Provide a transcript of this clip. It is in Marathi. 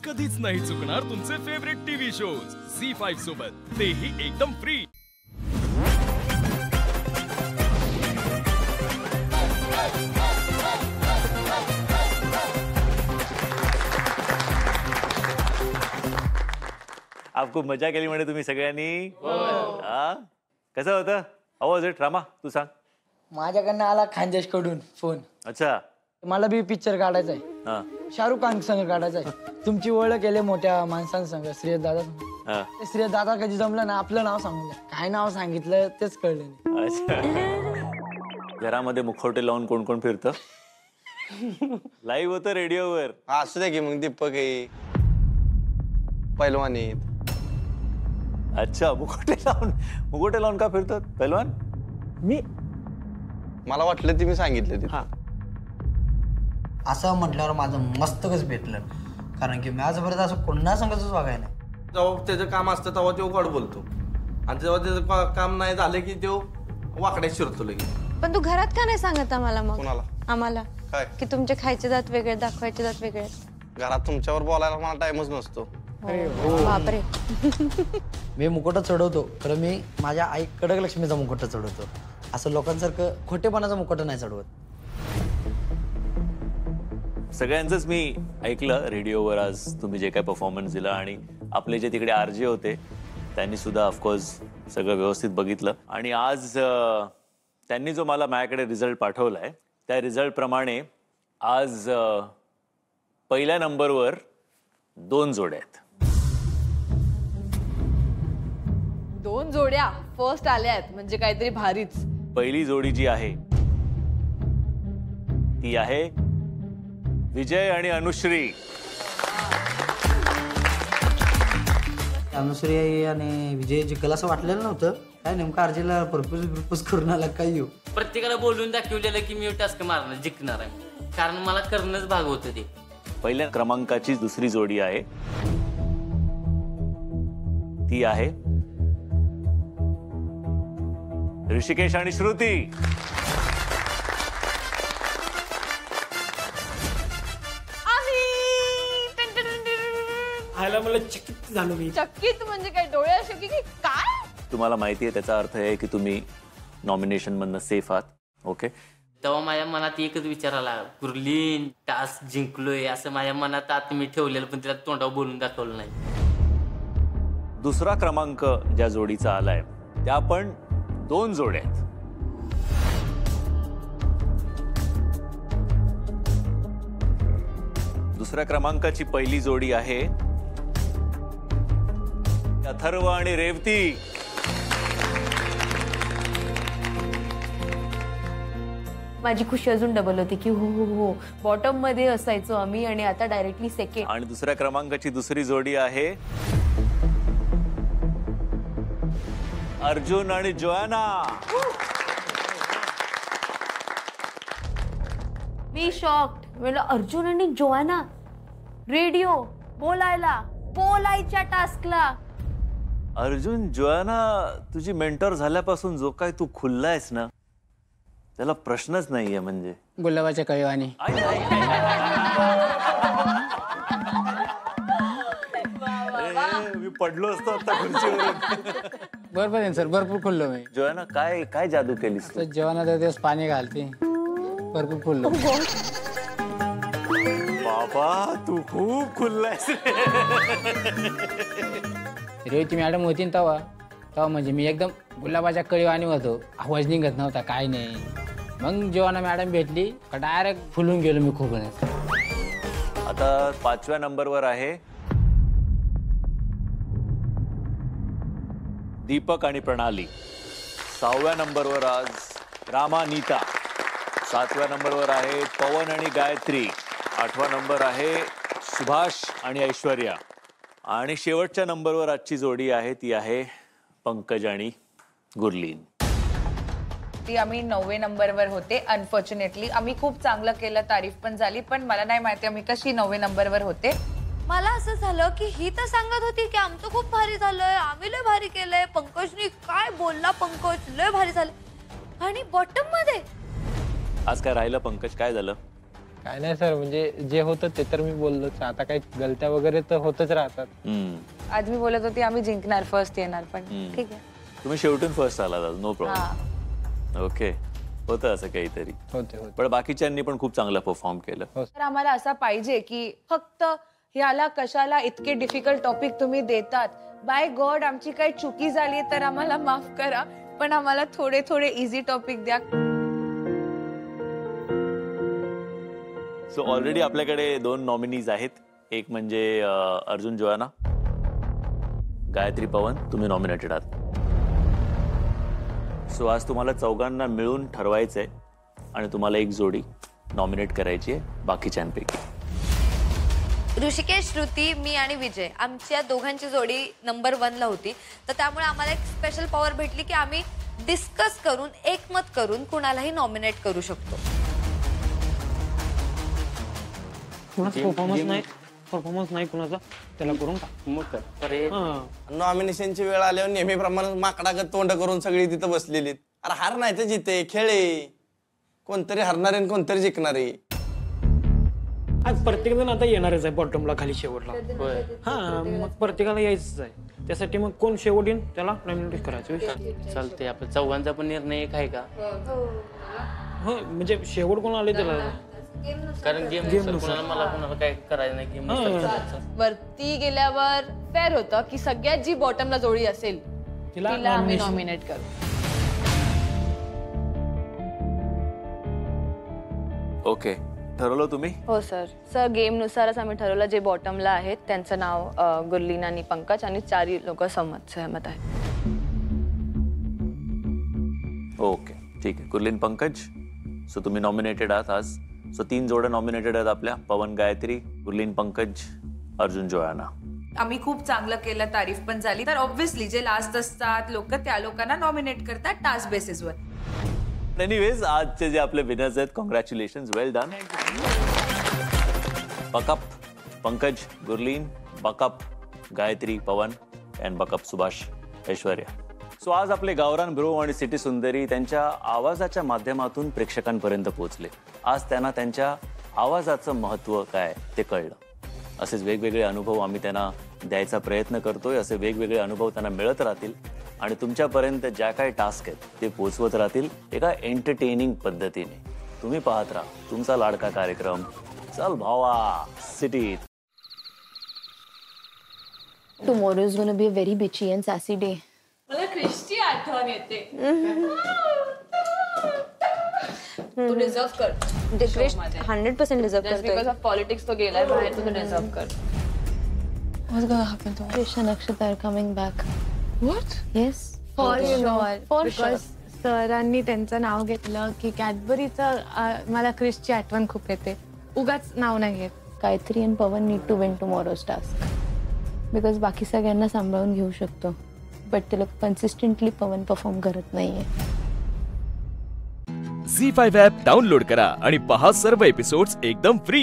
कधीच नाही चुकणार तुमचे फेवरेट टीव्ही शोज झी5 सोबत, तेही एकदम फ्री। आप खूप मजा केली म्हणे तुम्ही सगळ्यांनी। कसं होतं? आवाज आहे ड्रामा, तू सांग। माझ्याकडनं आला खानदेश कडून फोन। अच्छा, मला बी पिक्चर काढायचा आहे, शाहरुख खान संग काढायचा आहे। तुमची ओळख केली मोठ्या माणसांसंग, श्रेयस दादा। श्रेयस दादा कधी जमलं ना आपलं नाव सांगून द्या, काय नाव सांगितलं तेच कळलं नाही। अच्छा, घरामध्ये मुखवटे लावून कोण कोण फिरतं? लाईव्ह होतं रेडिओवर। असू दे की मग दीपक आहे, पैलवान आहेत। अच्छा, मुखवटे लावून का फिरतात पैलवान? मी मला वाटलं तुम्ही सांगितलं ते। असं म्हटल्यावर माझं मस्तकच भेटलं, कारण की मी आजपर्यंत असं कोणा सांगायचंच वागाय नाही। जेव्हा त्याचं काम असतं तेव्हा तो गोड बोलतो, आणि जेव्हा त्याचं काम नाही झालं की तो वाकड्यात शिरतो लगेच। पण तू घरात का नाही सांगत आम्हाला? मग कोणाला? आम्हाला काय की तुमचे खायचे दात वेगळे, दाखवायचे दात वेगळे? घरात तुमच्यावर बोलायला मला टाइमच नसतो। बापरे। मी मुकुटा चढवतो, तर मी माझ्या आई कडक लक्ष्मीचा मुकुटा चढवतो, असं लोकांसारखं खोटेपणाचा मुकुटा नाही चढवत। सगळ्यांचंच मी ऐकलं रेडिओवर आज तुम्ही जे काय परफॉर्मन्स दिला, आणि आपले जे तिकडे आरजे होते त्यांनी सुद्धा ऑफकोर्स सगळं व्यवस्थित बघितलं। आणि आज त्यांनी जो मला माझ्याकडे रिझल्ट पाठवलाय त्या रिझल्ट प्रमाणे आज पहिल्या नंबरवर 2 जोड्या आहेत। 2 जोड्या फर्स्ट आल्यात म्हणजे काहीतरी भारीच। पहिली जोडी जी आहे ती आहे विजय आणि अनुश्री। अनुश्री आणि विजय जिंकल असं वाटलेलं नव्हतं, काय नेमकं अर्जेला प्रपोज करून आला काय येऊ। प्रत्येकाला बोलून दाखवलेलं की मी टास्क मारणार, जिंकणार आहे, कारण मला करणंच भाग होतं ते। पहिल्या क्रमांकाची दुसरी जोडी आहे ती आहे ऋषिकेश आणि श्रुती। मला चकित झालो मी। चकित म्हणजे काय? डोळे असे की काय? तुम्हाला माहिती आहे त्याचा अर्थ आहे की तुम्ही नॉमिनेशन मधनं सेफ आहात। ओके, तेव्हा माझ्या मनात एकच विचार आला, गुरलीन टास्क जिंकलोय असं माझ्या मनात आत मी ठेवलेलं, पण त्याला तोंडावर बोलून दाखवलं नाही। दुसरा क्रमांक ज्या जोडीचा आलाय त्या पण 2 जोड्या आहेत। दुसऱ्या क्रमांकाची पहिली जोडी आहे अथर्व आणि रेवती। माझी खुशी अजून डबल होती की हो बॉटम मध्ये असायचो आम्ही आणि आता डायरेक्टली सेकंड। आणि दुसऱ्या क्रमांकाची दुसरी जोडी आहे अर्जुन आणि जोआना। मी शॉक्ड, म्हणजे अर्जुन आणि जोआना रेडिओ बोलायच्या टास्कला। अर्जुन, जोआना तुझी मेंटर झाल्यापासून जो काय तू खुललायस ना त्याला प्रश्नच नाहीये। म्हणजे गुलाबाच्या कळवानी मी पडलो असतो आता खुर्चीवरून। बरोबर आहे सर, भरपूर खुललो मी। जोआना काय काय जादू केलीस तू? जेवणात दिवस पाणी घालते, भरपूर खुललो। बाबा तू खूप खुललायस। रेवती मॅडम होती ना तेव्हा म्हणजे मी एकदम गुलाबाच्या कळीवाणी होतो, आवाज निघत नव्हता काय नाही। मग जेव्हा मॅडम भेटली का डायरेक्ट फुलून गेलो मी खूप। आता 5व्या नंबरवर आहे दीपक आणि प्रणाली। 6व्या नंबरवर आज रामा नीता। 7व्या नंबरवर आहे पवन आणि गायत्री। 8वा नंबर आहे सुभाष आणि ऐश्वर्या। आणि शेवटच्या नंबरवर आजची जोडी आहे ती आहे पंकज आणि गुरलीन। ती आम्ही 9वे नंबरवर होते। अनफॉर्च्युनेटली आम्ही खूप चांगलं केलं, तारीफ पण झाली, पण मला नाही माहिती आम्ही कशी 9वे नंबरवर होते। मला असं झालं की ही तर सांगत होती की आमचं खूप भारी झालंय, आम्ही लय भारी केलंय, पंकजनी काय बोलला, पंकज लय भारी झालं, आणि बॉटम मध्ये आज काय राहिलं पंकज? काय झालं? काय नाही सर, म्हणजे जे होतं ते तर मी बोललोच. आता काही गलत्या वगैरे तर होतच राहतात. आज मी बोलत होती आम्ही जिंकणार, फर्स्ट येणार, पण ठीक आहे. तुम्ही शेवटून फर्स्ट आलात, नो प्रॉब्लेम. ओके, होतं असं काहीतरी. होते. पण बाकीच्यांनी पण खूप चांगलं परफॉर्म केलं. तर आम्हाला असा पाहिजे की फक्त ह्याला कशाला इतके डिफिकल्ट टॉपिक तुम्ही देतात. बाय गॉड, आमची काही चुकी झाली तर आम्हाला माफ करा, पण आम्हाला थोडे थोडे इझी टॉपिक द्या. सो ऑलरेडी आपल्याकडे 2 नॉमिनीज आहेत. एक म्हणजे अर्जुन जोयाना, गायत्री पवन, तुम्ही नॉमिनेटेड आहात. सो आज तुम्हाला चौघांना मिळून ठरवायचंय आणि तुम्हाला एक जोडी नॉमिनेट करायची आहे बाकीच्यांपैकी. ऋषिकेश, श्रुती, मी आणि विजय, आमच्या दोघांची जोडी नंबर 1 ला होती. तर त्यामुळे आम्हाला एक स्पेशल पॉवर भेटली की आम्ही डिस्कस करून, एकमत करून कुणालाही नॉमिनेट करू शकतो. परफॉर्मन्स नाही कुणाचा, त्याला करून नॉमिनेशनची वेळ आल्यावर नेहमीप्रमाणे माकडागत तोंड करून सगळी तिथं बसलेली. अरे हार नाही तर जिते, खेळे, कोणतरी हरणारे आणि कोणतरी जिंकणारे. आज प्रत्येक जण आता येणारच आहे बॉटमला, खाली शेवटला. मग प्रत्येकाला यायचंच आहे. त्यासाठी मग कोण शेवट येईल त्याला नॉमिनेट करायचं. चालते. आपल्या चौघांचा पण निर्णय एक आहे का? हो, म्हणजे शेवट कोण आले त्याला, कारण गेम कोणाला मला कोणाला काय करायचं नाही. गेम वरती गेल्यावर फेअर होतं की सगळ्यात जी बॉटमला जोडी असेल तिला आम्ही नॉमिनेट करू. ओके, ठरवलं तुम्ही? हो सर, गेमनुसारच आम्ही ठरवलं. जे बॉटमला आहेत त्यांचं नाव गुरलीन आणि पंकज, आणि 4 लोक सहमत आहेत. ओके, ठीक आहे. गुरलीन, पंकज, सो तुम्ही नॉमिनेटेड आहात आज. सो 3 जोड्या नॉमिनेटेड आहेत आपल्या, पवन गायत्री, गुरलीन पंकज, अर्जुन जोयाना. आम्ही खूप चांगलं केलं, तारीफ पण झाली. तर ऑब्व्हियसली जे लास्ट असतात लोक, त्या लोकांना नॉमिनेट करतात टास्क बेसिसवर. एनिवेज, आजचे जे आपले विनर्स आहेत, congratulations, well done. Backup Pankaj, Gurleen, backup Gayatri, Pawan, and backup Subhash, Aishwarya. So आज आपले गावरान ब्रो आणि सिटी सुंदरी त्यांच्या आवाजाच्या माध्यमातून प्रेक्षकांपर्यंत पोहोचले. आज त्यांना त्यांच्या आवाजाचं महत्त्व काय ते कळलं. असेच वेगवेगळे अनुभव आम्ही त्यांना द्यायचा प्रयत्न करतोय. असे वेगवेगळे अनुभव त्यांना मिळत राहतील आणि तुमच्यापर्यंत ज्या काही टास्क आहेत ते पोहोचवत राहतील एका एंटरटेनिंग पद्धतीने. तुम्ही पाहत राहा तुमचा लाडका कार्यक्रम चल भावा city. Tomorrow is going to be a very bitchy and sassy day. मला क्रिस्टी आठवण येते. तू डिझर्व कर. म्हणजे क्रिश 100% डिझर्व करतोय. बिकॉज ऑफ पॉलिटिक्स तो गेलाय बाहेर, तू डिझर्व कर. What's going to happen to Krish and Akshita are coming back. What? Yes. For sure. Because सरांनी त्यांचं नाव घेतलं की कॅडबरीचं मला क्रिशची आठवण खूप येते. उगाच नाव नाही घेत. Gayatri and Pawan need to win tomorrow's task. Because बाकी सगळ्यांना सांभाळून घेऊ शकतो. बट ते लोक कन्सिस्टंटली पवन परफॉर्म करत नाहीये. झी5 ॲप डाउनलोड करा आणि पहा सर्व एपिसोड्स एकदम फ्री.